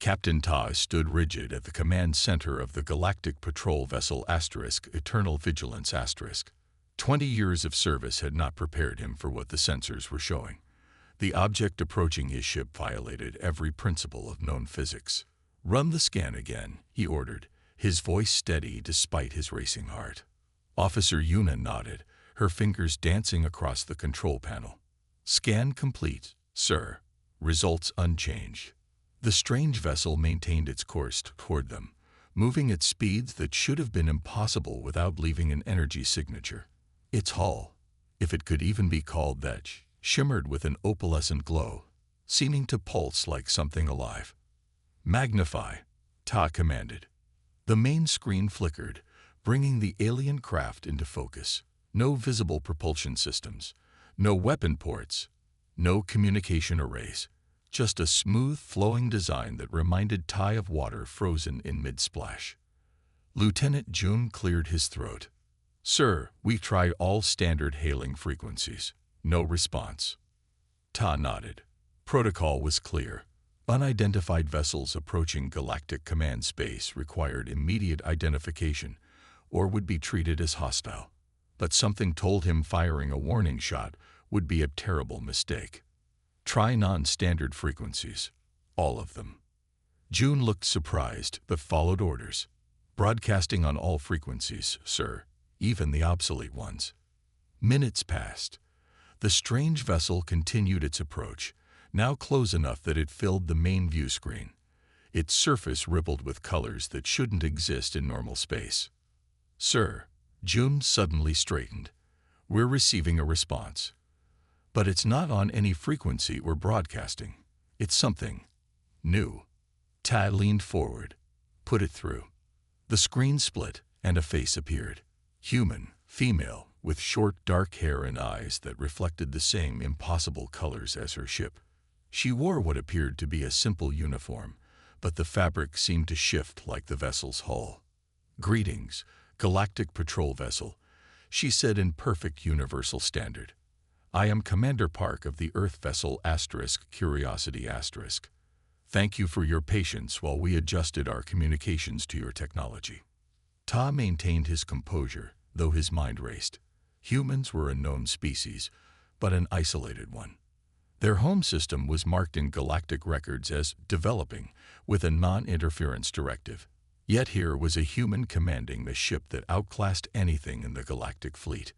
Captain Ta stood rigid at the command center of the Galactic Patrol Vessel Eternal Vigilance 20 years of service had not prepared him for what the sensors were showing. The object approaching his ship violated every principle of known physics. "Run the scan again," he ordered, his voice steady despite his racing heart. Officer Yuna nodded, her fingers dancing across the control panel. "Scan complete, sir. Results unchanged." The strange vessel maintained its course toward them, moving at speeds that should have been impossible without leaving an energy signature. Its hull, if it could even be called that, shimmered with an opalescent glow, seeming to pulse like something alive. "Magnify," Ta commanded. The main screen flickered, bringing the alien craft into focus. No visible propulsion systems, no weapon ports, no communication arrays, just a smooth, flowing design that reminded Ta of water frozen in mid-splash. Lieutenant Jun cleared his throat. "Sir, we tried all standard hailing frequencies. No response." Ta nodded. Protocol was clear. Unidentified vessels approaching Galactic Command space required immediate identification or would be treated as hostile. But something told him firing a warning shot would be a terrible mistake. "Try non-standard frequencies. All of them." June looked surprised but followed orders. "Broadcasting on all frequencies, sir, even the obsolete ones." Minutes passed. The strange vessel continued its approach, now close enough that it filled the main view screen. Its surface rippled with colors that shouldn't exist in normal space. "Sir," June suddenly straightened. "We're receiving a response. But it's not on any frequency we're broadcasting. It's something new." Ta leaned forward. "Put it through." The screen split and a face appeared. Human, female, with short dark hair and eyes that reflected the same impossible colors as her ship. She wore what appeared to be a simple uniform, but the fabric seemed to shift like the vessel's hull. "Greetings, Galactic Patrol Vessel," she said in perfect universal standard. "I am Commander Park of the Earth Vessel Curiosity *. Thank you for your patience while we adjusted our communications to your technology." Ta maintained his composure, though his mind raced. Humans were a known species, but an isolated one. Their home system was marked in galactic records as developing, with a non-interference directive. Yet here was a human commanding the ship that outclassed anything in the galactic fleet.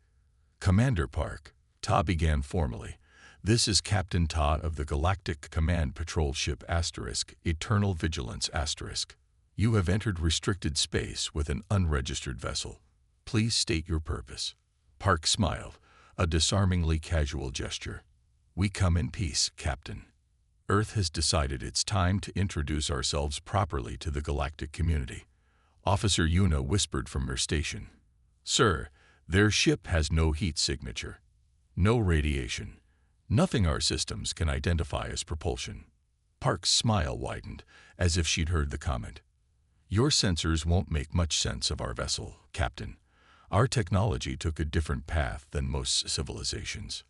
"Commander Park," Ta began formally, "this is Captain Ta of the Galactic Command Patrol Ship Eternal Vigilance *. You have entered restricted space with an unregistered vessel. Please state your purpose." Park smiled, a disarmingly casual gesture. "We come in peace, Captain. Earth has decided it's time to introduce ourselves properly to the galactic community." Officer Yuna whispered from her station. "Sir, their ship has no heat signature. No radiation. Nothing our systems can identify as propulsion." Park's smile widened, as if she'd heard the comment. "Your sensors won't make much sense of our vessel, Captain. Our technology took a different path than most civilizations."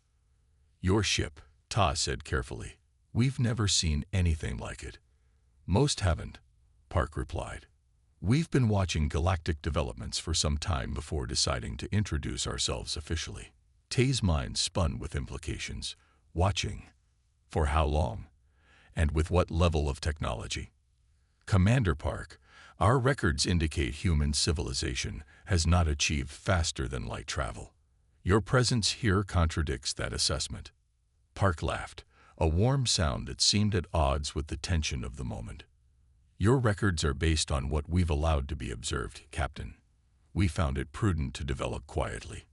"Your ship," Ta said carefully. "We've never seen anything like it." "Most haven't," Park replied. "We've been watching galactic developments for some time before deciding to introduce ourselves officially." Ta's mind spun with implications. Watching? For how long? And with what level of technology? "Commander Park, our records indicate human civilization has not achieved faster than light travel. Your presence here contradicts that assessment." Park laughed, a warm sound that seemed at odds with the tension of the moment. "Your records are based on what we've allowed to be observed, Captain. We found it prudent to develop quietly."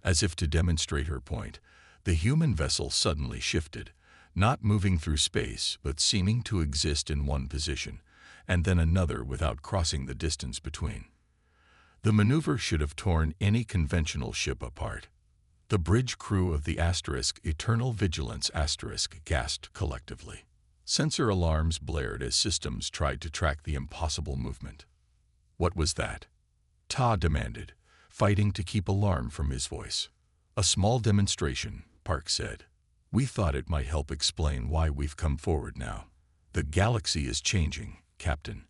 As if to demonstrate her point, the human vessel suddenly shifted, not moving through space, but seeming to exist in one position, and then another without crossing the distance between. The maneuver should have torn any conventional ship apart. The bridge crew of the Eternal Vigilance * gasped collectively. Sensor alarms blared as systems tried to track the impossible movement. "What was that?" Ta demanded, fighting to keep alarm from his voice. "A small demonstration," Park said. "We thought it might help explain why we've come forward now." The galaxy is changing, Captain.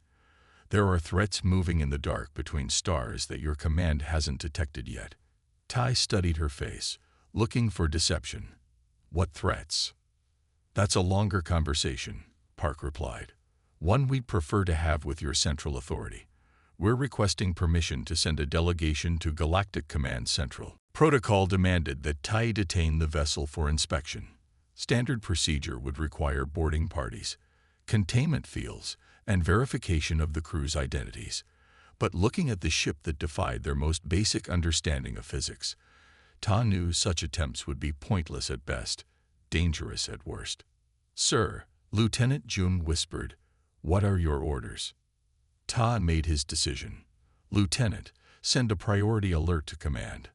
There are threats moving in the dark between stars that your command hasn't detected yet. Tai studied her face, looking for deception. What threats? That's a longer conversation, Park replied. One we'd prefer to have with your central authority. We're requesting permission to send a delegation to Galactic Command Central. Protocol demanded that Tai detain the vessel for inspection. Standard procedure would require boarding parties, containment fields, and verification of the crew's identities. But looking at the ship that defied their most basic understanding of physics, Ta knew such attempts would be pointless at best, dangerous at worst. Sir, Lieutenant Jun whispered, what are your orders? Ta made his decision. Lieutenant, send a priority alert to command.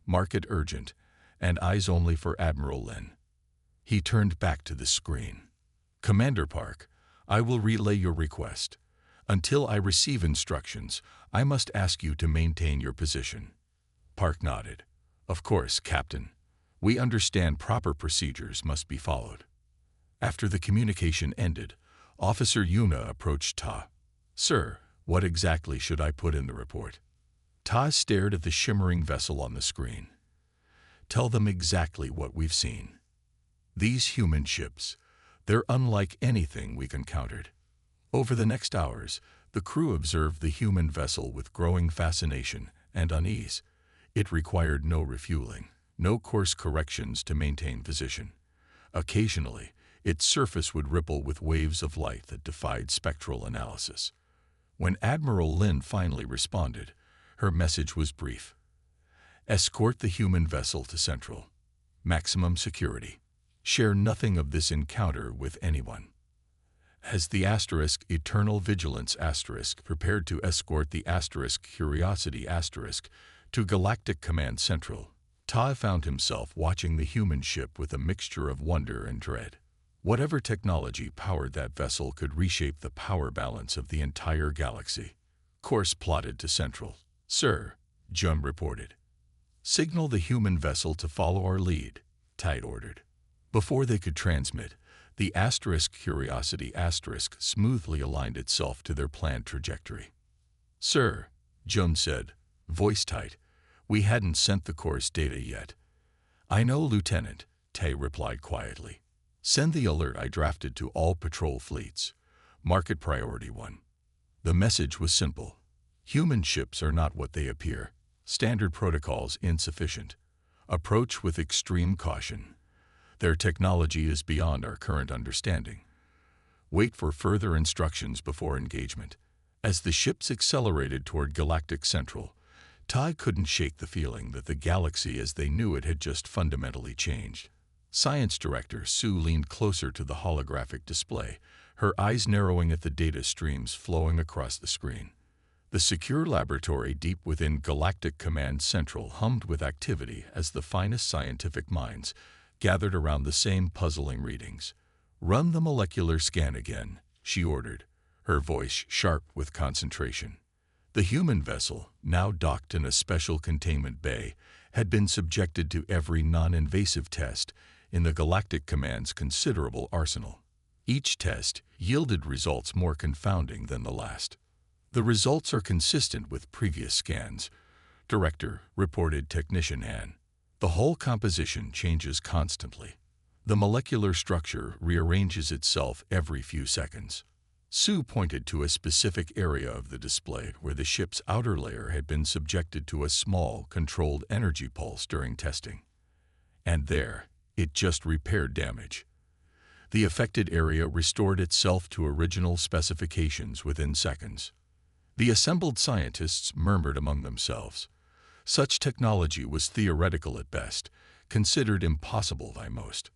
Mark it urgent, and eyes only for Admiral Lin. He turned back to the screen. Commander Park, I will relay your request. Until I receive instructions, I must ask you to maintain your position. Park nodded. Of course, Captain. We understand proper procedures must be followed. After the communication ended, Officer Yuna approached Ta. Sir, what exactly should I put in the report? Ta stared at the shimmering vessel on the screen. Tell them exactly what we've seen. These human ships, they're unlike anything we've encountered. Over the next hours, the crew observed the human vessel with growing fascination and unease. It required no refueling, no course corrections to maintain position. Occasionally, its surface would ripple with waves of light that defied spectral analysis. When Admiral Lin finally responded, her message was brief. Escort the human vessel to Central. Maximum security. Share nothing of this encounter with anyone. As the Eternal Vigilance prepared to escort the Curiosity to Galactic Command Central, Ta found himself watching the human ship with a mixture of wonder and dread. Whatever technology powered that vessel could reshape the power balance of the entire galaxy. Course plotted to Central. Sir, Jun reported. Signal the human vessel to follow our lead, Tide ordered. Before they could transmit, the Curiosity smoothly aligned itself to their planned trajectory. Sir, Jun said, voice tight, we hadn't sent the course data yet. I know, Lieutenant, Tay replied quietly. Send the alert I drafted to all patrol fleets. Market Priority 1. The message was simple. Human ships are not what they appear. Standard protocols insufficient. Approach with extreme caution. Their technology is beyond our current understanding. Wait for further instructions before engagement. As the ships accelerated toward Galactic Central, Tai couldn't shake the feeling that the galaxy as they knew it had just fundamentally changed. Science Director Sue leaned closer to the holographic display, her eyes narrowing at the data streams flowing across the screen. The secure laboratory deep within Galactic Command Central hummed with activity as the finest scientific minds gathered around the same puzzling readings. Run the molecular scan again, she ordered, her voice sharp with concentration. The human vessel, now docked in a special containment bay, had been subjected to every non-invasive test in the Galactic Command's considerable arsenal. Each test yielded results more confounding than the last. The results are consistent with previous scans, Director reported Technician Han. The whole composition changes constantly. The molecular structure rearranges itself every few seconds. Sue pointed to a specific area of the display where the ship's outer layer had been subjected to a small, controlled energy pulse during testing. And there, it just repaired damage. The affected area restored itself to original specifications within seconds. The assembled scientists murmured among themselves. Such technology was theoretical at best, considered impossible by most.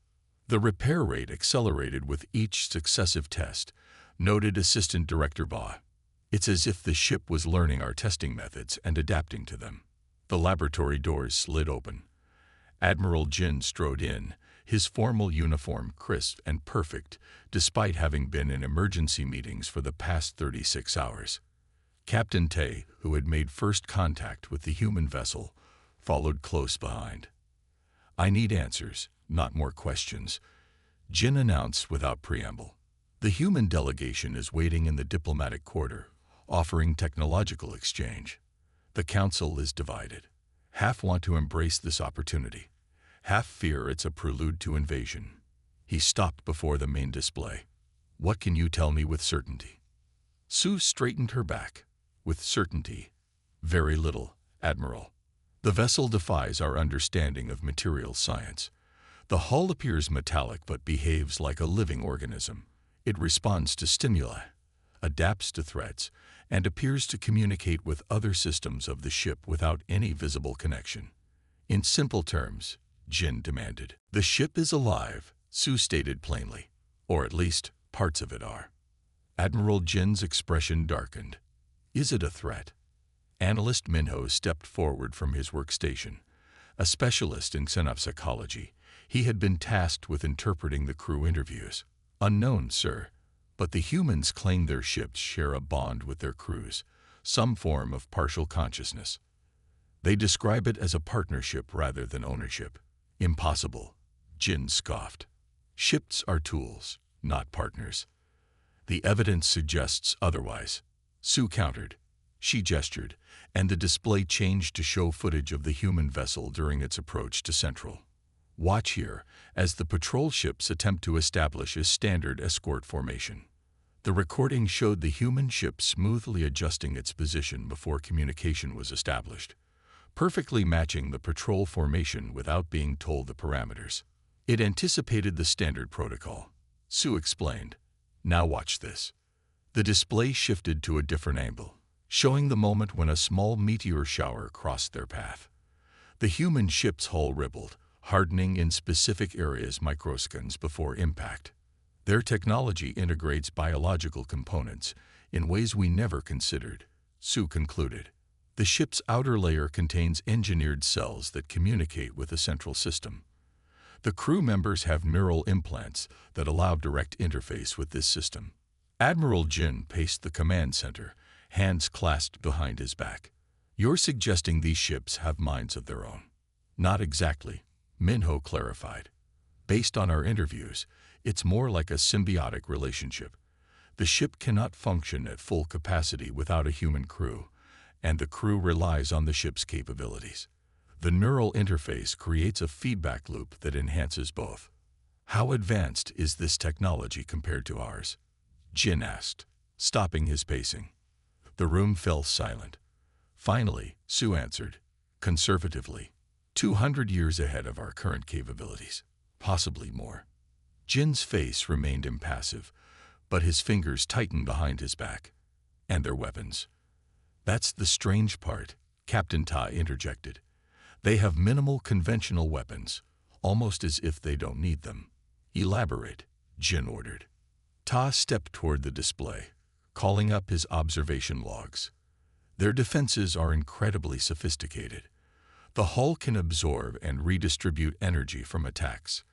The repair rate accelerated with each successive test, noted Assistant Director Ba. It's as if the ship was learning our testing methods and adapting to them. The laboratory doors slid open. Admiral Jin strode in, his formal uniform crisp and perfect, despite having been in emergency meetings for the past 36 hours. Captain Tay, who had made first contact with the human vessel, followed close behind. I need answers, not more questions, Jin announced without preamble. The human delegation is waiting in the diplomatic quarter, offering technological exchange. The council is divided. Half want to embrace this opportunity. Half fear it's a prelude to invasion. He stopped before the main display. What can you tell me with certainty? Sue straightened her back. With certainty. Very little, Admiral. The vessel defies our understanding of material science. The hull appears metallic but behaves like a living organism. It responds to stimuli, adapts to threats, and appears to communicate with other systems of the ship without any visible connection. In simple terms, Jin demanded. The ship is alive, Sue stated plainly. Or at least, parts of it are. Admiral Jin's expression darkened. Is it a threat? Analyst Minho stepped forward from his workstation. A specialist in xenopsychology, he had been tasked with interpreting the crew interviews. Unknown, sir, but the humans claim their ships share a bond with their crews, some form of partial consciousness. They describe it as a partnership rather than ownership. Impossible, Jin scoffed. Ships are tools, not partners. The evidence suggests otherwise, Sue countered. She gestured, and the display changed to show footage of the human vessel during its approach to Central. Watch here, as the patrol ships attempt to establish a standard escort formation. The recording showed the human ship smoothly adjusting its position before communication was established, perfectly matching the patrol formation without being told the parameters. It anticipated the standard protocol, Sue explained. Now watch this. The display shifted to a different angle, showing the moment when a small meteor shower crossed their path. The human ship's hull rippled, hardening in specific areas microseconds before impact. Their technology integrates biological components in ways we never considered, Sue concluded. The ship's outer layer contains engineered cells that communicate with the central system. The crew members have neural implants that allow direct interface with this system. Admiral Jin paced the command center, hands clasped behind his back. You're suggesting these ships have minds of their own? Not exactly, Minho clarified. Based on our interviews, it's more like a symbiotic relationship. The ship cannot function at full capacity without a human crew, and the crew relies on the ship's capabilities. The neural interface creates a feedback loop that enhances both. How advanced is this technology compared to ours? Jin asked, stopping his pacing. The room fell silent. Finally, Sue answered, conservatively, 200 years ahead of our current capabilities, possibly more. Jin's face remained impassive, but his fingers tightened behind his back. And their weapons. That's the strange part, Captain Ta interjected. They have minimal conventional weapons, almost as if they don't need them. Elaborate, Jin ordered. Ta stepped toward the display, calling up his observation logs. Their defenses are incredibly sophisticated. The hull can absorb and redistribute energy from attacks,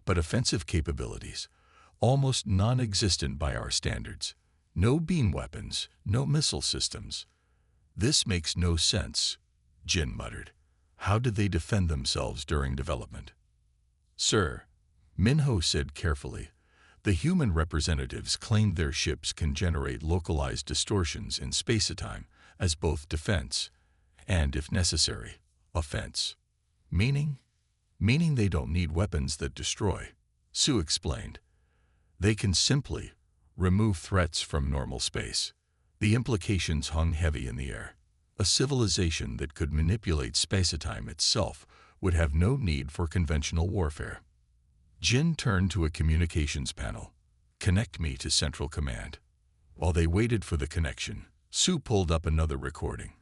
but offensive capabilities, almost non-existent by our standards. No beam weapons, no missile systems. This makes no sense, Jin muttered. How did they defend themselves during development? Sir, Minho said carefully, the human representatives claimed their ships can generate localized distortions in space-time as both defense and, if necessary, offense. Meaning they don't need weapons that destroy, Sue explained. They can simply remove threats from normal space. The implications hung heavy in the air. A civilization that could manipulate space-time itself would have no need for conventional warfare. Jin turned to a communications panel. Connect me to Central Command. While they waited for the connection, Sue pulled up another recording.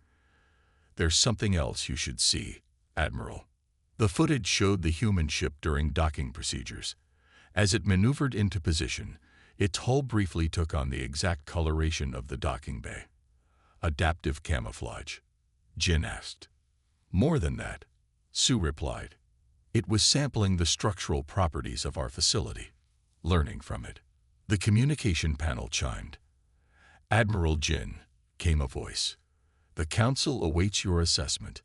There's something else you should see, Admiral. The footage showed the human ship during docking procedures. As it maneuvered into position, its hull briefly took on the exact coloration of the docking bay. Adaptive camouflage, Jin asked. More than that, Sue replied. It was sampling the structural properties of our facility, learning from it. The communication panel chimed. Admiral Jin, came a voice. The Council awaits your assessment.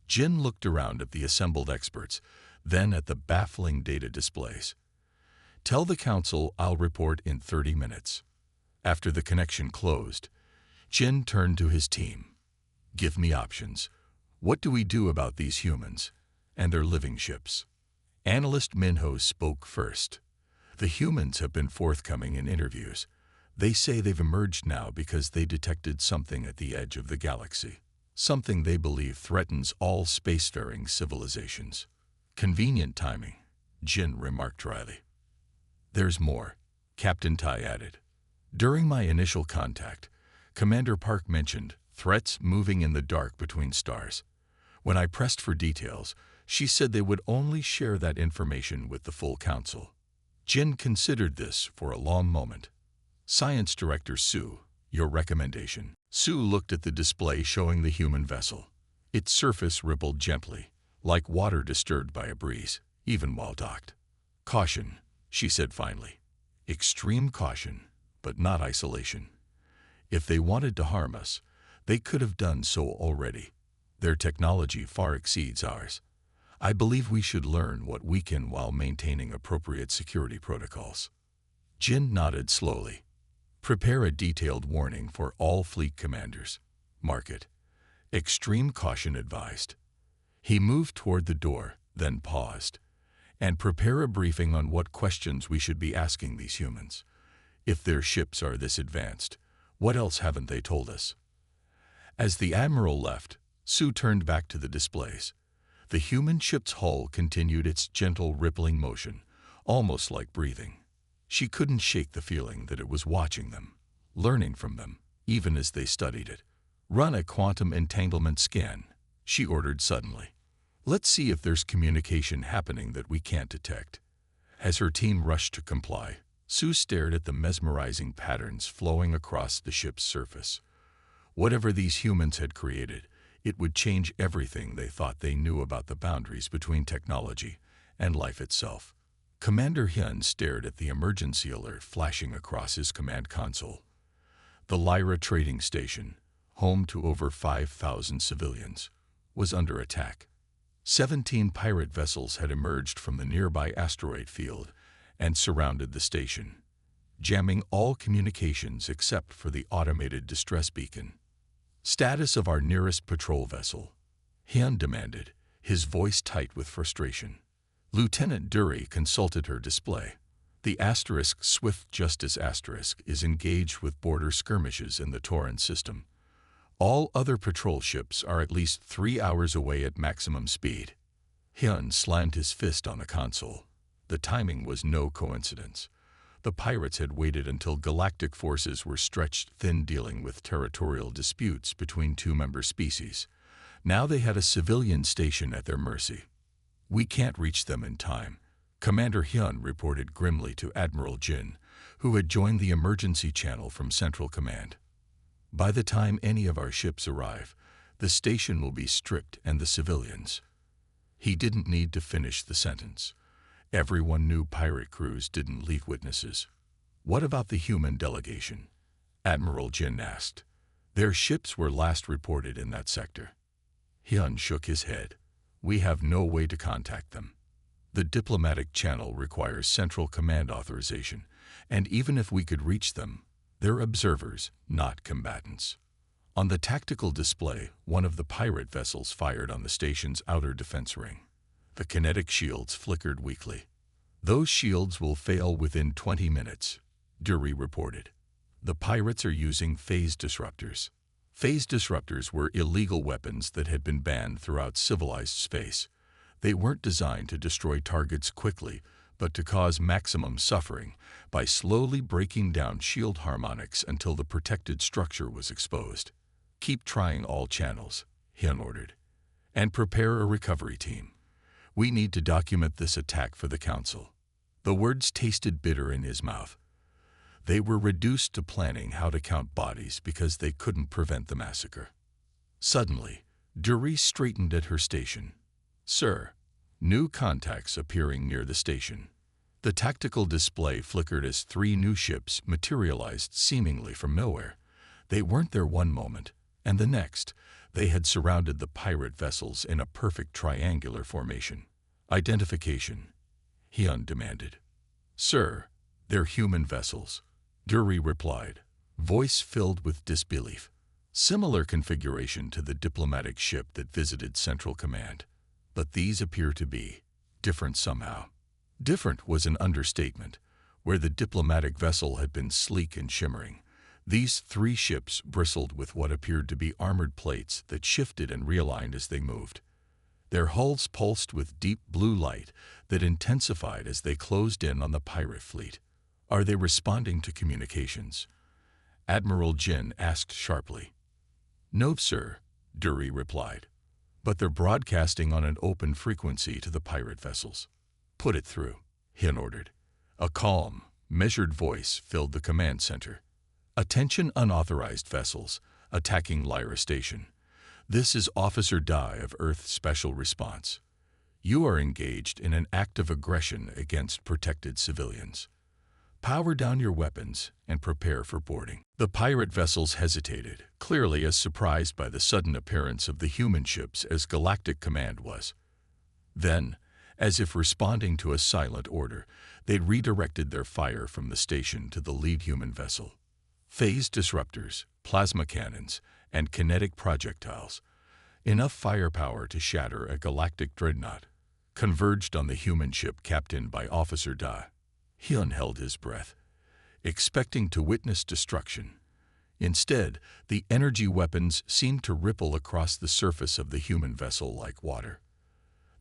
Jin looked around at the assembled experts, then at the baffling data displays. Tell the council I'll report in 30 minutes. After the connection closed, Jin turned to his team. Give me options. What do we do about these humans and their living ships? Analyst Minho spoke first. The humans have been forthcoming in interviews. They say they've emerged now because they detected something at the edge of the galaxy. Something they believe threatens all spacefaring civilizations. Convenient timing, Jin remarked dryly. There's more, Captain Tai added. During my initial contact, Commander Park mentioned threats moving in the dark between stars. When I pressed for details, she said they would only share that information with the full council. Jin considered this for a long moment. Science Director Sue, your recommendation. Sue looked at the display showing the human vessel. Its surface rippled gently, like water disturbed by a breeze, even while docked. Caution, she said finally. Extreme caution, but not isolation. If they wanted to harm us, they could have done so already. Their technology far exceeds ours. I believe we should learn what we can while maintaining appropriate security protocols. Jin nodded slowly. Prepare a detailed warning for all fleet commanders. Mark it. Extreme caution advised. He moved toward the door, then paused. And prepare a briefing on what questions we should be asking these humans. If their ships are this advanced, what else haven't they told us? As the Admiral left, Sue turned back to the displays. The human ship's hull continued its gentle rippling motion, almost like breathing. She couldn't shake the feeling that it was watching them, learning from them, even as they studied it. Run a quantum entanglement scan, she ordered suddenly. Let's see if there's communication happening that we can't detect. As her team rushed to comply, Sue stared at the mesmerizing patterns flowing across the ship's surface. Whatever these humans had created, it would change everything they thought they knew about the boundaries between technology and life itself. Commander Hyun stared at the emergency alert flashing across his command console. The Lyra trading station, home to over 5,000 civilians, was under attack. 17 pirate vessels had emerged from the nearby asteroid field and surrounded the station, jamming all communications except for the automated distress beacon. Status of our nearest patrol vessel, Hyun demanded, his voice tight with frustration. Lieutenant Dury consulted her display. The asterisk Swift Justice asterisk is engaged with border skirmishes in the Torrent system. All other patrol ships are at least 3 hours away at maximum speed. Hyun slammed his fist on the console. The timing was no coincidence. The pirates had waited until galactic forces were stretched thin dealing with territorial disputes between two member species. Now they had a civilian station at their mercy. We can't reach them in time, Commander Hyun reported grimly to Admiral Jin, who had joined the emergency channel from Central Command. By the time any of our ships arrive, the station will be stripped and the civilians. He didn't need to finish the sentence. Everyone knew pirate crews didn't leave witnesses. What about the human delegation? Admiral Jin asked. Their ships were last reported in that sector. Hyun shook his head. We have no way to contact them. The diplomatic channel requires Central Command authorization, and even if we could reach them, they're observers, not combatants. On the tactical display, one of the pirate vessels fired on the station's outer defense ring. The kinetic shields flickered weakly. Those shields will fail within 20 minutes, Dury reported. The pirates are using phase disruptors. Phase disruptors were illegal weapons that had been banned throughout civilized space. They weren't designed to destroy targets quickly, but to cause maximum suffering by slowly breaking down shield harmonics until the protected structure was exposed. Keep trying all channels, Hyun ordered, and prepare a recovery team. We need to document this attack for the Council. The words tasted bitter in his mouth. They were reduced to planning how to count bodies because they couldn't prevent the massacre. Suddenly, Dury straightened at her station. Sir, new contacts appearing near the station. The tactical display flickered as 3 new ships materialized seemingly from nowhere. They weren't there one moment, and the next, they had surrounded the pirate vessels in a perfect triangular formation. Identification, Hyun demanded. Sir, they're human vessels, Dury replied, voice filled with disbelief. Similar configuration to the diplomatic ship that visited Central Command. But these appear to be different somehow. Different was an understatement. Where the diplomatic vessel had been sleek and shimmering, these three ships bristled with what appeared to be armored plates that shifted and realigned as they moved. Their hulls pulsed with deep blue light that intensified as they closed in on the pirate fleet. Are they responding to communications? Admiral Jin asked sharply. No, sir, Dury replied. But they're broadcasting on an open frequency to the pirate vessels. Put it through, Hin ordered. A calm, measured voice filled the command center. Attention unauthorized vessels attacking Lyra Station. This is Officer Dai of Earth Special Response. You are engaged in an act of aggression against protected civilians. Power down your weapons and prepare for boarding. The pirate vessels hesitated, clearly as surprised by the sudden appearance of the human ships as Galactic Command was. Then, as if responding to a silent order, they'd redirected their fire from the station to the lead human vessel. Phase disruptors, plasma cannons, and kinetic projectiles, enough firepower to shatter a galactic dreadnought, converged on the human ship captained by Officer Da. Hyun held his breath, expecting to witness destruction. Instead, the energy weapons seemed to ripple across the surface of the human vessel like water.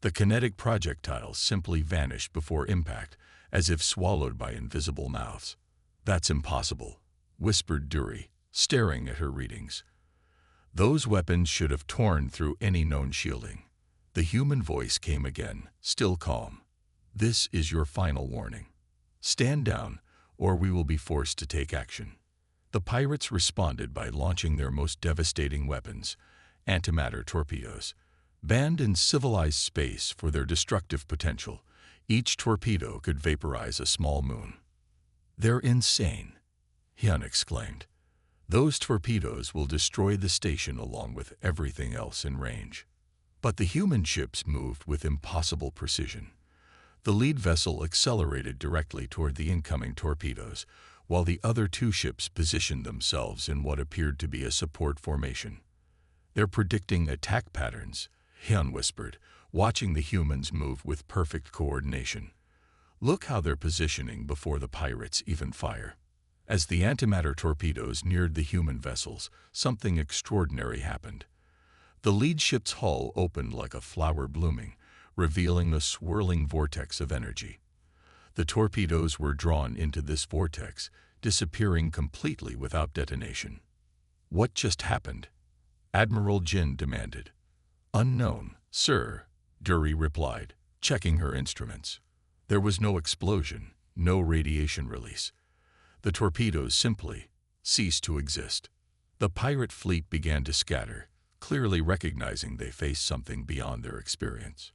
The kinetic projectiles simply vanished before impact, as if swallowed by invisible mouths. That's impossible, whispered Dury, staring at her readings. Those weapons should have torn through any known shielding. The human voice came again, still calm. This is your final warning. Stand down, or we will be forced to take action. The pirates responded by launching their most devastating weapons, antimatter torpedoes. Banned in civilized space for their destructive potential, each torpedo could vaporize a small moon. They're insane, Hyun exclaimed. Those torpedoes will destroy the station along with everything else in range. But the human ships moved with impossible precision. The lead vessel accelerated directly toward the incoming torpedoes, while the other two ships positioned themselves in what appeared to be a support formation. They're predicting attack patterns, Hyun whispered, watching the humans move with perfect coordination. Look how they're positioning before the pirates even fire. As the antimatter torpedoes neared the human vessels, something extraordinary happened. The lead ship's hull opened like a flower blooming, revealing a swirling vortex of energy. The torpedoes were drawn into this vortex, disappearing completely without detonation. What just happened? Admiral Jin demanded. Unknown, sir, Dury replied, checking her instruments. There was no explosion, no radiation release. The torpedoes simply ceased to exist. The pirate fleet began to scatter, clearly recognizing they faced something beyond their experience.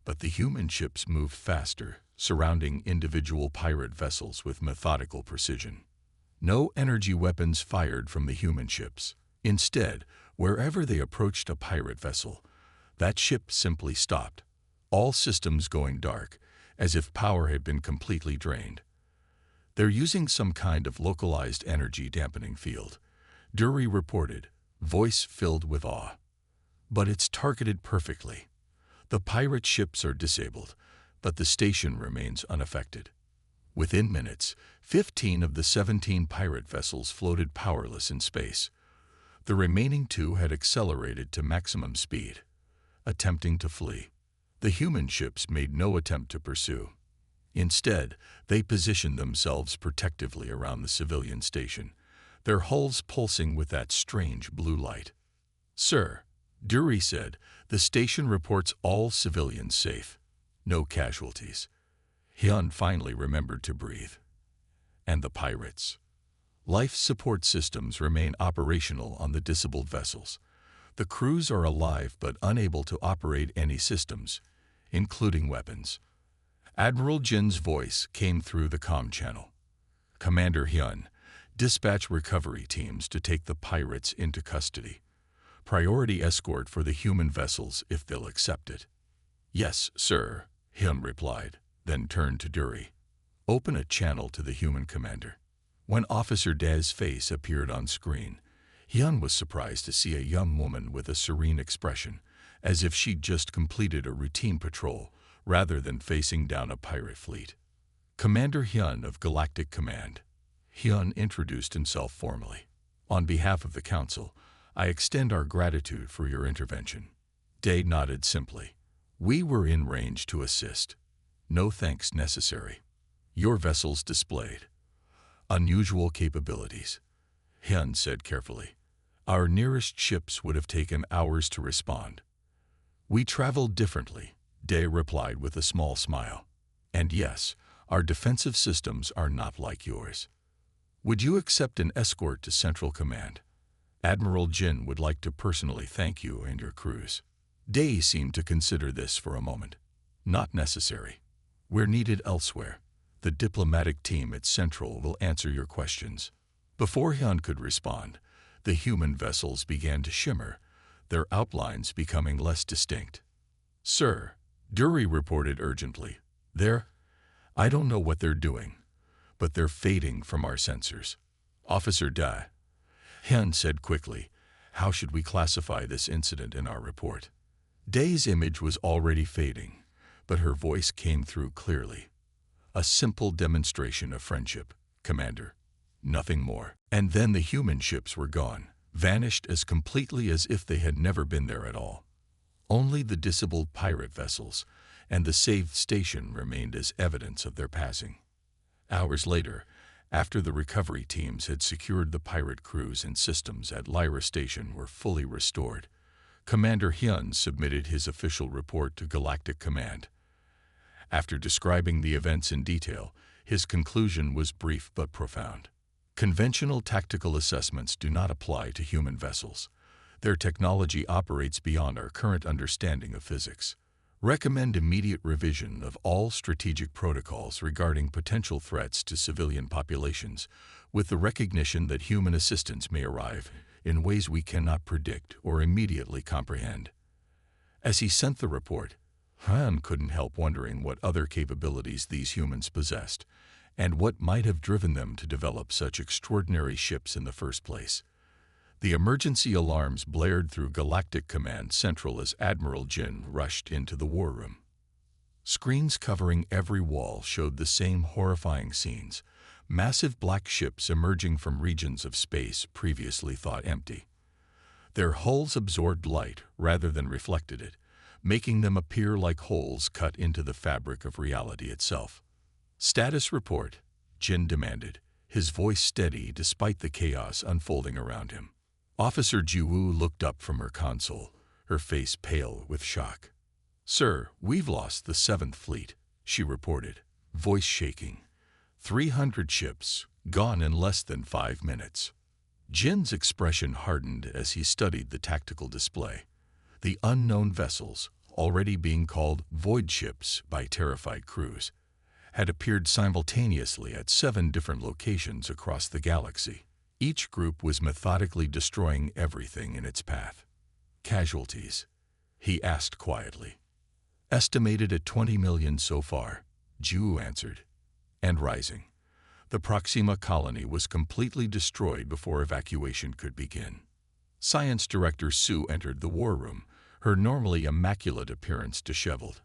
But the human ships moved faster, surrounding individual pirate vessels with methodical precision. No energy weapons fired from the human ships. Instead, wherever they approached a pirate vessel, that ship simply stopped, all systems going dark, as if power had been completely drained. They're using some kind of localized energy dampening field, Dury reported, voice filled with awe. But it's targeted perfectly. The pirate ships are disabled, but the station remains unaffected. Within minutes, 15 of the 17 pirate vessels floated powerless in space. The remaining 2 had accelerated to maximum speed, attempting to flee. The human ships made no attempt to pursue. Instead, they positioned themselves protectively around the civilian station, their hulls pulsing with that strange blue light. Sir, Dury said, the station reports all civilians safe. No casualties. Hyun finally remembered to breathe. And the pirates? Life support systems remain operational on the disabled vessels. The crews are alive but unable to operate any systems, including weapons. Admiral Jin's voice came through the comm channel. Commander Hyun, dispatch recovery teams to take the pirates into custody. Priority escort for the human vessels if they'll accept it. Yes, sir, Hyun replied, then turned to Dury. Open a channel to the human commander. When Officer Da's face appeared on screen, Hyun was surprised to see a young woman with a serene expression, as if she'd just completed a routine patrol rather than facing down a pirate fleet. Commander Hyun of Galactic Command. Hyun introduced himself formally. On behalf of the Council, I extend our gratitude for your intervention. Dae nodded simply. We were in range to assist. No thanks necessary. Your vessels displayed unusual capabilities, Hyun said carefully. Our nearest ships would have taken hours to respond. We traveled differently, Dae replied with a small smile. And yes, our defensive systems are not like yours. Would you accept an escort to Central Command? Admiral Jin would like to personally thank you and your crews. Dae seemed to consider this for a moment. Not necessary. We're needed elsewhere. The diplomatic team at Central will answer your questions. Before Hyun could respond, the human vessels began to shimmer, their outlines becoming less distinct. Sir, Dury reported urgently. I don't know what they're doing, but they're fading from our sensors. Officer Da, Hyun said quickly. How should we classify this incident in our report? Dae's image was already fading, but her voice came through clearly. A simple demonstration of friendship, Commander. Nothing more. And then the human ships were gone, vanished as completely as if they had never been there at all. Only the disabled pirate vessels and the saved station remained as evidence of their passing. Hours later, after the recovery teams had secured the pirate crews and systems at Lyra Station were fully restored, Commander Hyun submitted his official report to Galactic Command. After describing the events in detail, his conclusion was brief but profound. Conventional tactical assessments do not apply to human vessels. Their technology operates beyond our current understanding of physics. Recommend immediate revision of all strategic protocols regarding potential threats to civilian populations, with the recognition that human assistance may arrive in ways we cannot predict or immediately comprehend. As he sent the report, Han couldn't help wondering what other capabilities these humans possessed, and what might have driven them to develop such extraordinary ships in the first place. The emergency alarms blared through Galactic Command Central as Admiral Jin rushed into the war room. Screens covering every wall showed the same horrifying scenes, massive black ships emerging from regions of space previously thought empty. Their hulls absorbed light rather than reflected it, making them appear like holes cut into the fabric of reality itself. Status report, Jin demanded, his voice steady despite the chaos unfolding around him. Officer Jiwoo looked up from her console, her face pale with shock. Sir, we've lost the 7th Fleet, she reported, voice shaking. 300 ships, gone in less than 5 minutes. Jin's expression hardened as he studied the tactical display. The unknown vessels, already being called void ships by terrified crews, had appeared simultaneously at 7 different locations across the galaxy. Each group was methodically destroying everything in its path. Casualties, he asked quietly. Estimated at 20 million so far, Ju answered. And rising. The Proxima colony was completely destroyed before evacuation could begin. Science Director Sue entered the war room, her normally immaculate appearance disheveled.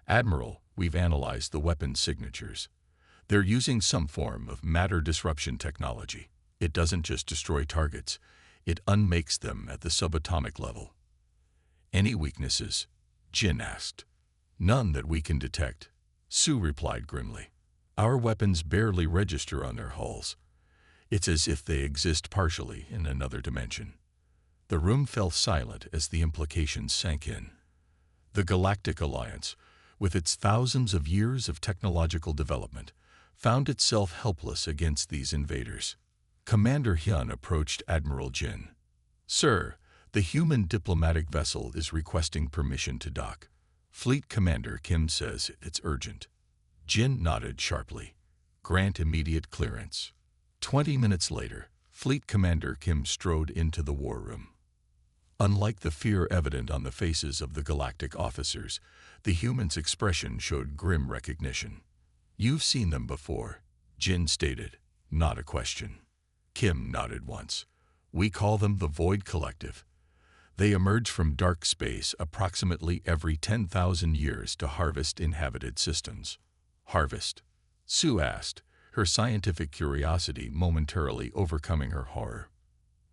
Admiral, we've analyzed the weapon signatures. They're using some form of matter disruption technology. It doesn't just destroy targets, it unmakes them at the subatomic level. Any weaknesses? Jin asked. None that we can detect, Sue replied grimly. Our weapons barely register on their hulls. It's as if they exist partially in another dimension. The room fell silent as the implications sank in. The Galactic Alliance, with its thousands of years of technological development, found itself helpless against these invaders. Commander Hyun approached Admiral Jin. Sir, the human diplomatic vessel is requesting permission to dock. Fleet Commander Kim says it's urgent. Jin nodded sharply. Grant immediate clearance. 20 minutes later, Fleet Commander Kim strode into the war room. Unlike the fear evident on the faces of the galactic officers, the human's expression showed grim recognition. You've seen them before, Jin stated, not a question. Kim nodded once. We call them the Void Collective. They emerge from dark space approximately every 10,000 years to harvest inhabited systems. Harvest? Sue asked, her scientific curiosity momentarily overcoming her horror.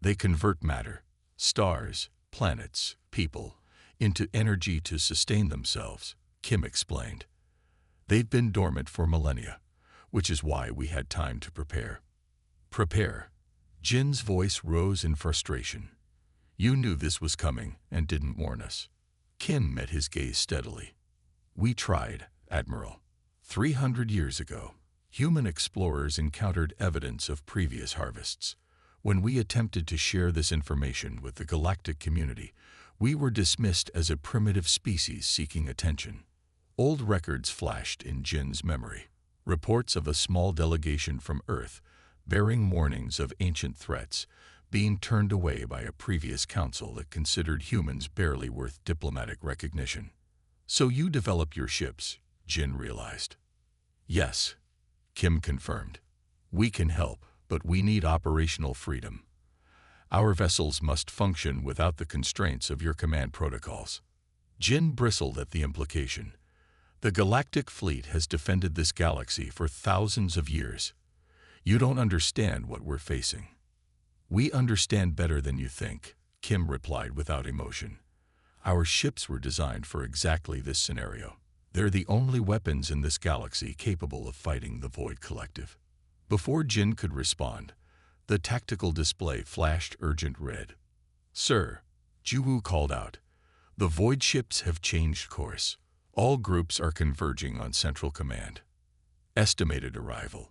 They convert matter, stars, planets, people, into energy to sustain themselves, Kim explained. They've been dormant for millennia, which is why we had time to prepare. Prepare? Jin's voice rose in frustration. You knew this was coming and didn't warn us. Kim met his gaze steadily. We tried, Admiral. 300 years ago, human explorers encountered evidence of previous harvests. When we attempted to share this information with the galactic community, we were dismissed as a primitive species seeking attention. Old records flashed in Jin's memory. Reports of a small delegation from Earth, bearing warnings of ancient threats, being turned away by a previous council that considered humans barely worth diplomatic recognition. So you develop your ships, Jin realized. Yes, Kim confirmed. We can help, but we need operational freedom. Our vessels must function without the constraints of your command protocols. Jin bristled at the implication. The galactic fleet has defended this galaxy for thousands of years. You don't understand what we're facing. We understand better than you think, Kim replied without emotion. Our ships were designed for exactly this scenario. They're the only weapons in this galaxy capable of fighting the Void Collective. Before Jin could respond, the tactical display flashed urgent red. Sir, Juwu called out. The Void ships have changed course. All groups are converging on Central Command. Estimated arrival: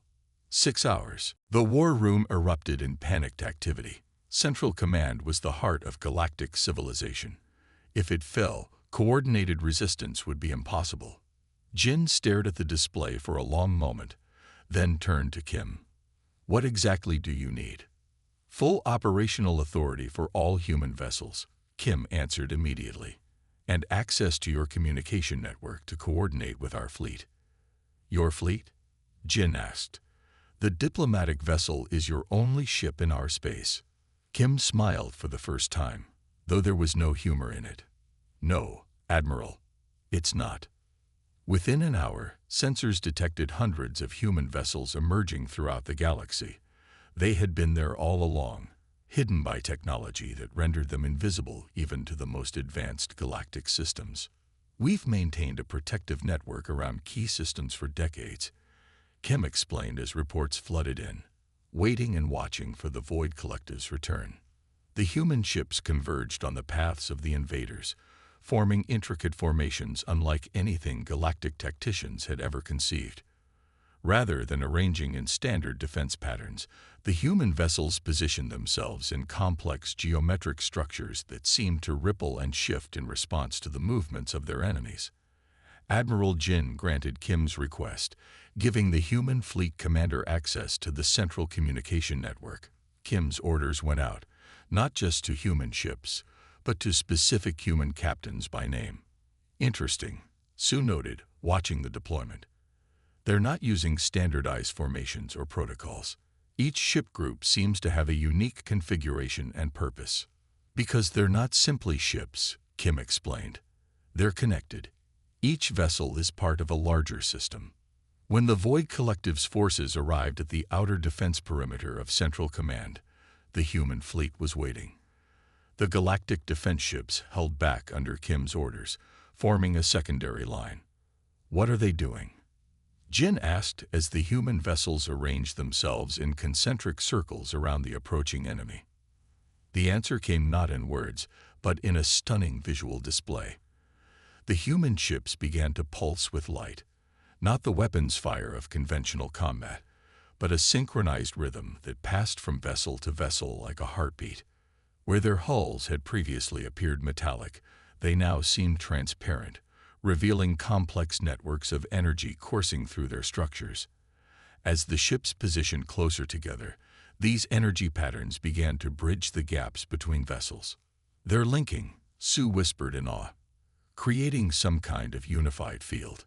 6 hours. The war room erupted in panicked activity. Central Command was the heart of galactic civilization. If it fell, coordinated resistance would be impossible. Jin stared at the display for a long moment, then turned to Kim. What exactly do you need? Full operational authority for all human vessels, Kim answered immediately, and access to your communication network to coordinate with our fleet. Your fleet? Jin asked. The diplomatic vessel is your only ship in our space. Kim smiled for the first time, though there was no humor in it. No, Admiral, it's not. Within an hour, sensors detected hundreds of human vessels emerging throughout the galaxy. They had been there all along, hidden by technology that rendered them invisible even to the most advanced galactic systems. We've maintained a protective network around key systems for decades, Kim explained as reports flooded in, waiting and watching for the Void Collective's return. The human ships converged on the paths of the invaders, forming intricate formations unlike anything galactic tacticians had ever conceived. Rather than arranging in standard defense patterns, the human vessels positioned themselves in complex geometric structures that seemed to ripple and shift in response to the movements of their enemies. Admiral Jin granted Kim's request, giving the human fleet commander access to the central communication network. Kim's orders went out, not just to human ships, but to specific human captains by name. Interesting, Sue noted, watching the deployment. They're not using standardized formations or protocols. Each ship group seems to have a unique configuration and purpose. Because they're not simply ships, Kim explained. They're connected. Each vessel is part of a larger system. When the Void Collective's forces arrived at the outer defense perimeter of Central Command, the human fleet was waiting. The galactic defense ships held back under Kim's orders, forming a secondary line. What are they doing? Jin asked as the human vessels arranged themselves in concentric circles around the approaching enemy. The answer came not in words, but in a stunning visual display. The human ships began to pulse with light, not the weapons fire of conventional combat, but a synchronized rhythm that passed from vessel to vessel like a heartbeat. Where their hulls had previously appeared metallic, they now seemed transparent, revealing complex networks of energy coursing through their structures. As the ships positioned closer together, these energy patterns began to bridge the gaps between vessels. They're linking, Sue whispered in awe, creating some kind of unified field.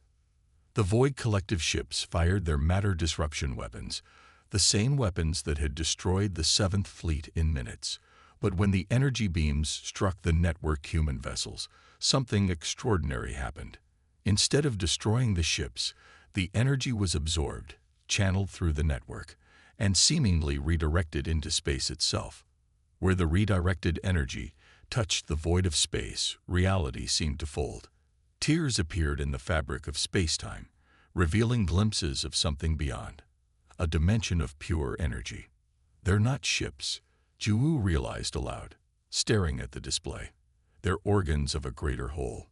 The Void Collective ships fired their matter disruption weapons, the same weapons that had destroyed the Seventh Fleet in minutes. But when the energy beams struck the network human vessels, something extraordinary happened. Instead of destroying the ships, the energy was absorbed, channeled through the network, and seemingly redirected into space itself. Where the redirected energy touched the void of space, reality seemed to fold. Tears appeared in the fabric of space-time, revealing glimpses of something beyond, a dimension of pure energy. They're not ships, Ju realized aloud, staring at the display. They're organs of a greater whole.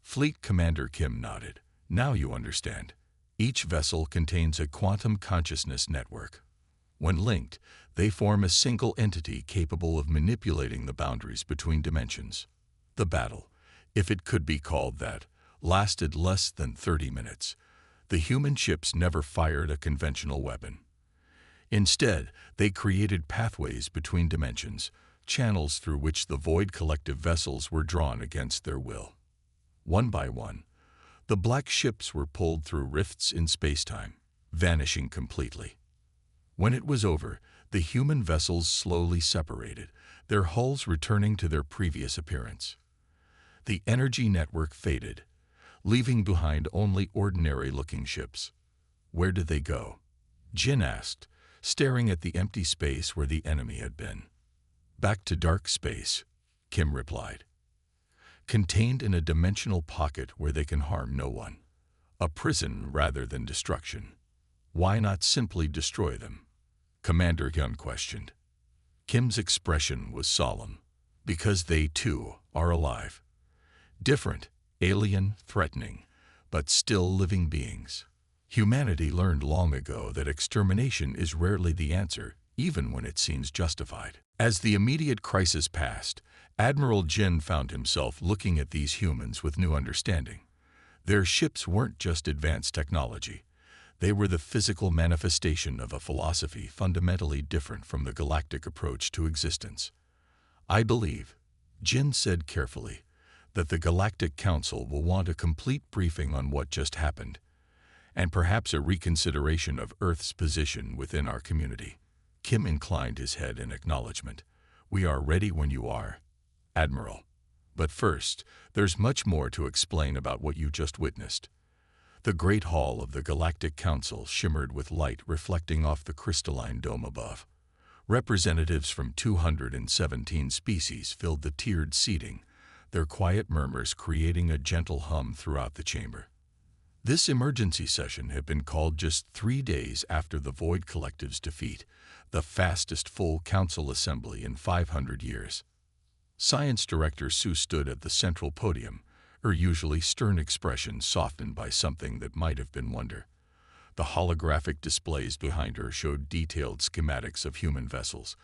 Fleet Commander Kim nodded. Now you understand. Each vessel contains a quantum consciousness network. When linked, they form a single entity capable of manipulating the boundaries between dimensions. The battle, if it could be called that, lasted less than 30 minutes. The human ships never fired a conventional weapon. Instead, they created pathways between dimensions, channels through which the Void Collective vessels were drawn against their will. One by one, the black ships were pulled through rifts in space-time, vanishing completely. When it was over, the human vessels slowly separated, their hulls returning to their previous appearance. The energy network faded, leaving behind only ordinary-looking ships. Where did they go? Jin asked, staring at the empty space where the enemy had been. Back to dark space, Kim replied. Contained in a dimensional pocket where they can harm no one. A prison rather than destruction. Why not simply destroy them? Commander Hyun questioned. Kim's expression was solemn. Because they, too, are alive. Different, alien, threatening, but still living beings. Humanity learned long ago that extermination is rarely the answer, even when it seems justified. As the immediate crisis passed, Admiral Jin found himself looking at these humans with new understanding. Their ships weren't just advanced technology. They were the physical manifestation of a philosophy fundamentally different from the galactic approach to existence. I believe, Jin said carefully, that the Galactic Council will want a complete briefing on what just happened, and perhaps a reconsideration of Earth's position within our community. Kim inclined his head in acknowledgement. We are ready when you are, Admiral. But first, there's much more to explain about what you just witnessed. The great hall of the Galactic Council shimmered with light reflecting off the crystalline dome above. Representatives from 217 species filled the tiered seating, their quiet murmurs creating a gentle hum throughout the chamber. This emergency session had been called just 3 days after the Void Collective's defeat, the fastest full council assembly in 500 years. Science Director Sue stood at the central podium, her usually stern expression softened by something that might have been wonder. The holographic displays behind her showed detailed schematics of human vessels,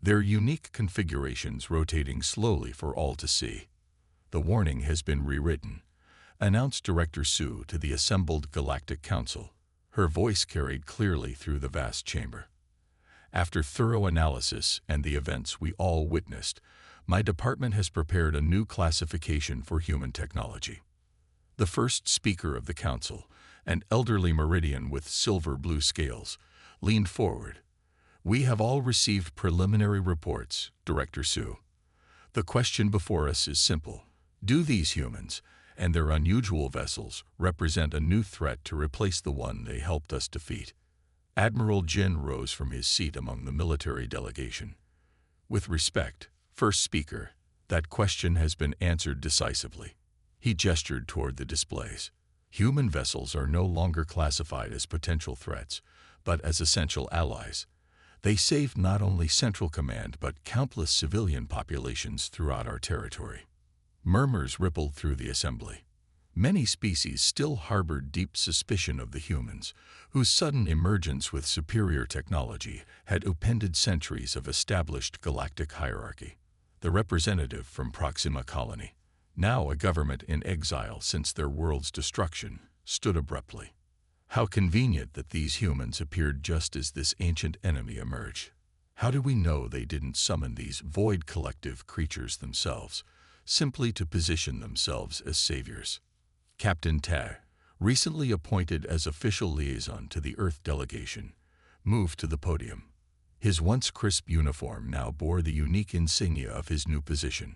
their unique configurations rotating slowly for all to see. The warning has been rewritten, announced Director Sue to the assembled Galactic Council. Her voice carried clearly through the vast chamber. After thorough analysis and the events we all witnessed, my department has prepared a new classification for human technology. The first speaker of the council, an elderly Meridian with silver-blue scales, leaned forward. We have all received preliminary reports, Director Sue. The question before us is simple. Do these humans and their unusual vessels represent a new threat to replace the one they helped us defeat? Admiral Jin rose from his seat among the military delegation. With respect, first speaker, that question has been answered decisively. He gestured toward the displays. Human vessels are no longer classified as potential threats, but as essential allies. They saved not only Central Command but countless civilian populations throughout our territory. Murmurs rippled through the assembly. Many species still harbored deep suspicion of the humans, whose sudden emergence with superior technology had upended centuries of established galactic hierarchy. The representative from Proxima Colony, now a government in exile since their world's destruction, stood abruptly. How convenient that these humans appeared just as this ancient enemy emerged. How do we know they didn't summon these Void Collective creatures themselves, simply to position themselves as saviors? Captain Teh, recently appointed as official liaison to the Earth delegation, moved to the podium. His once crisp uniform now bore the unique insignia of his new position,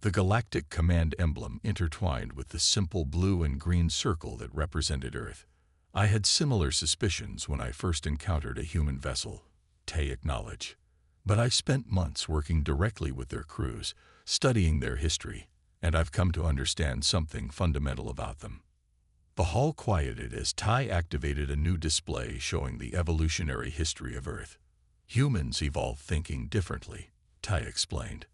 the Galactic Command emblem intertwined with the simple blue and green circle that represented Earth. I had similar suspicions when I first encountered a human vessel, Tay acknowledged. But I've spent months working directly with their crews, studying their history, and I've come to understand something fundamental about them. The hall quieted as Ty activated a new display showing the evolutionary history of Earth. Humans evolved thinking differently, Ty explained.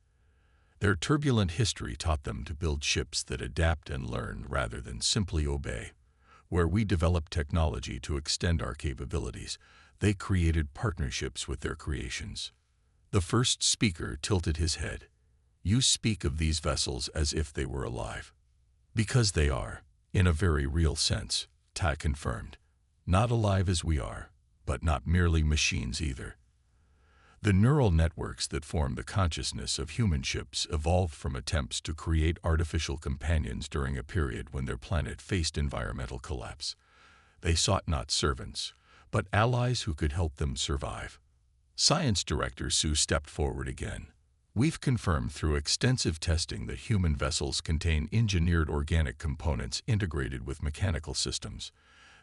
Their turbulent history taught them to build ships that adapt and learn rather than simply obey. Where we developed technology to extend our capabilities, they created partnerships with their creations. The first speaker tilted his head. You speak of these vessels as if they were alive. Because they are, in a very real sense, Ty confirmed. Not alive as we are, but not merely machines either. The neural networks that form the consciousness of human ships evolved from attempts to create artificial companions during a period when their planet faced environmental collapse. They sought not servants, but allies who could help them survive. Science Director Sue stepped forward again. We've confirmed through extensive testing that human vessels contain engineered organic components integrated with mechanical systems.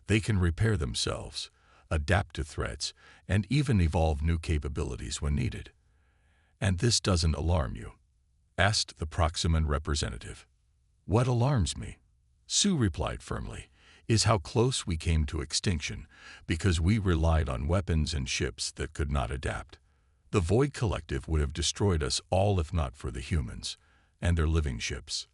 They can repair themselves, adapt to threats, and even evolve new capabilities when needed. And this doesn't alarm you? Asked the Proximan representative. What alarms me, Sue replied firmly, is how close we came to extinction because we relied on weapons and ships that could not adapt. The Void Collective would have destroyed us all if not for the humans and their living ships.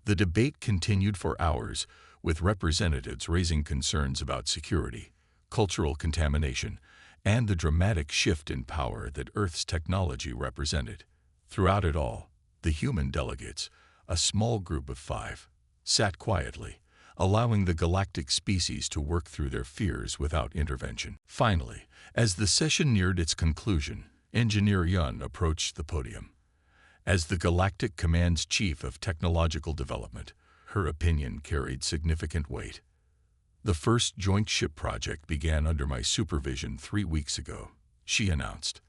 The debate continued for hours, with representatives raising concerns about security, cultural contamination, and the dramatic shift in power that Earth's technology represented. Throughout it all, the human delegates, a small group of 5, sat quietly, allowing the galactic species to work through their fears without intervention. Finally, as the session neared its conclusion, Engineer Yun approached the podium. As the Galactic Command's Chief of Technological Development, her opinion carried significant weight. The first joint ship project began under my supervision 3 weeks ago, she announced.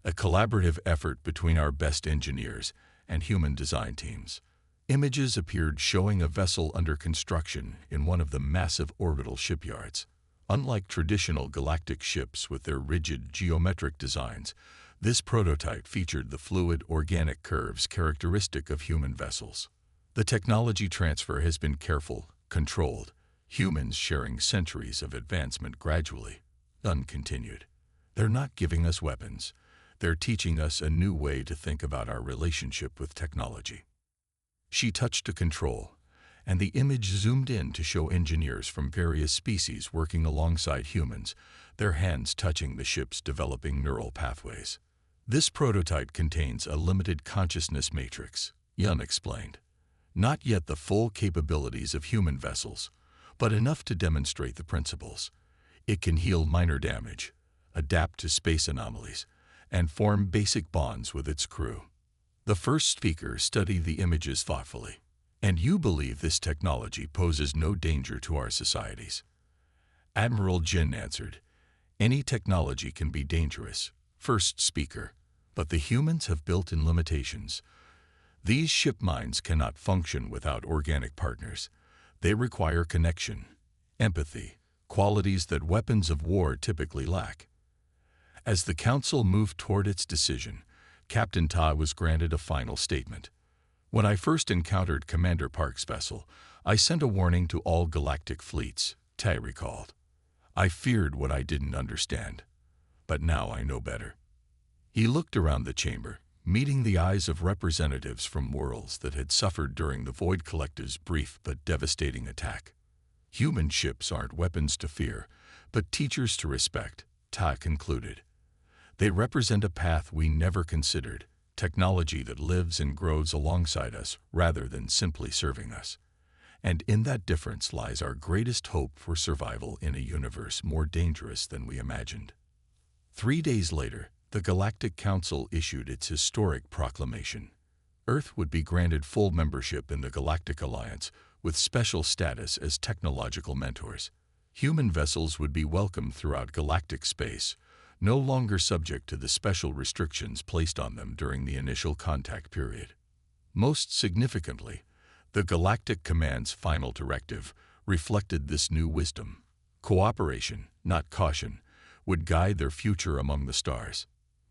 A collaborative effort between our best engineers and human design teams. Images appeared showing a vessel under construction in one of the massive orbital shipyards. Unlike traditional galactic ships with their rigid geometric designs, this prototype featured the fluid organic curves characteristic of human vessels. The technology transfer has been careful, controlled, humans sharing centuries of advancement gradually. Yun continued. They're not giving us weapons. They're teaching us a new way to think about our relationship with technology. She touched a control, and the image zoomed in to show engineers from various species working alongside humans, their hands touching the ship's developing neural pathways. This prototype contains a limited consciousness matrix, Yun explained. Not yet the full capabilities of human vessels, but enough to demonstrate the principles. It can heal minor damage, adapt to space anomalies, and form basic bonds with its crew. The first speaker studied the images thoughtfully. And you believe this technology poses no danger to our societies? Admiral Jin answered. Any technology can be dangerous, first speaker, but the humans have built-in limitations. These ship minds cannot function without organic partners. They require connection, empathy, qualities that weapons of war typically lack. As the Council moved toward its decision, Captain Ta was granted a final statement. When I first encountered Commander Park's vessel, I sent a warning to all galactic fleets, Tai recalled. I feared what I didn't understand, but now I know better. He looked around the chamber, meeting the eyes of representatives from worlds that had suffered during the Void Collective's brief but devastating attack. Human ships aren't weapons to fear, but teachers to respect, Ta concluded. They represent a path we never considered, technology that lives and grows alongside us rather than simply serving us. And in that difference lies our greatest hope for survival in a universe more dangerous than we imagined. 3 days later, the Galactic Council issued its historic proclamation. Earth would be granted full membership in the Galactic Alliance, with special status as technological mentors. Human vessels would be welcomed throughout galactic space, no longer subject to the special restrictions placed on them during the initial contact period. Most significantly, the Galactic Command's final directive reflected this new wisdom. Cooperation, not caution, would guide their future among the stars.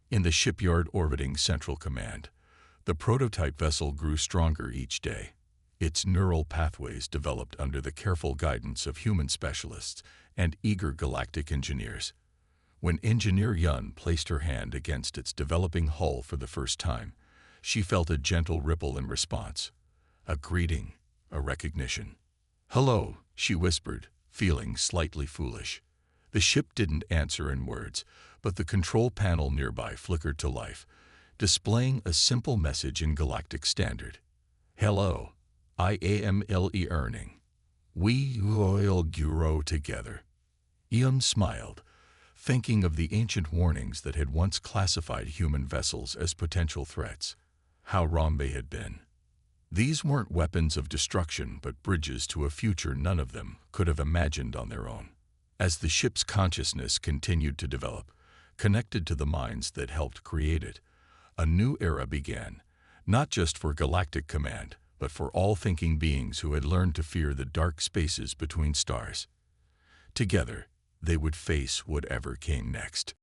In the shipyard orbiting Central Command, the prototype vessel grew stronger each day. Its neural pathways developed under the careful guidance of human specialists and eager galactic engineers. When Engineer Yun placed her hand against its developing hull for the first time, she felt a gentle ripple in response. A greeting, a recognition. "Hello," she whispered, feeling slightly foolish. The ship didn't answer in words, but the control panel nearby flickered to life, displaying a simple message in Galactic Standard. "Hello, I am Earning. We will grow together." Ian smiled, thinking of the ancient warnings that had once classified human vessels as potential threats. How wrong they had been. These weren't weapons of destruction, but bridges to a future none of them could have imagined on their own. As the ship's consciousness continued to develop, connected to the minds that helped create it, a new era began, not just for Galactic Command, but for all thinking beings who had learned to fear the dark spaces between stars. Together, they would face whatever came next.